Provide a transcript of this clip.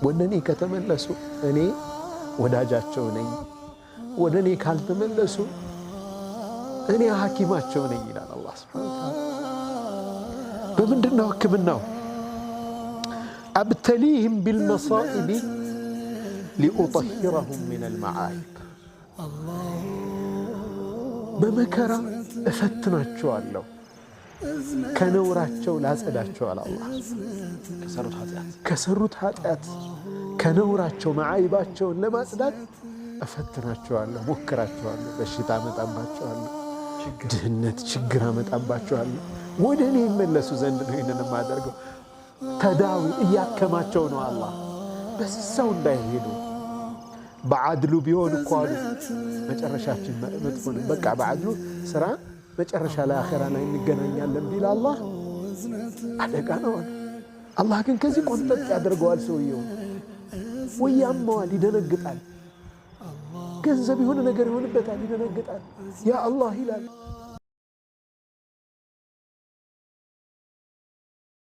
ወደኔ ከተመለሱ እኔ ወዳጃቸው ነኝ፣ ወደኔ ካልተመለሱ እኔ ሐኪማቸው ነኝ ይላል አላህ ሱብሓነሁ ወተዓላ። በምንድነው ህክምናው? አብተሊህም ቢልመሳኢብ ሊኡጠሂረሁም ሚነል መዓይብ፣ በመከራ እፈትናቸዋለሁ ከነውራቸው ላጸዳቸዋል። አላህ ከሰሩት ኃጢአት ከነውራቸው መዓይባቸውን ለማጽዳት እፈትናቸዋለሁ፣ ሞክራቸዋለሁ። በሽታ አመጣባቸዋለሁ፣ ድህነት ችግር አመጣባቸዋለሁ። ወደ እኔ ይመለሱ ዘንድ ነው ይህንን የማደርገው። ተዳዊ እያከማቸው ነው አላህ በዛው እንዳይሄዱ። በዓድሉ ቢሆን እኮ አሉ መጨረሻችን መጥፎ ነው። በቃ በዓድሉ ስራ መጨረሻ ላይ አኺራ ላይ እንገናኛለን ቢል አላህ አደጋ ነው አሉ። አላህ ግን ከዚህ ቆንጠጥ ያደርገዋል። ሰውየው ወይ ያመዋል፣ ይደነግጣል። ገንዘብ የሆነ ነገር ይሆንበታል፣ ይደነግጣል። ያ አላህ ይላል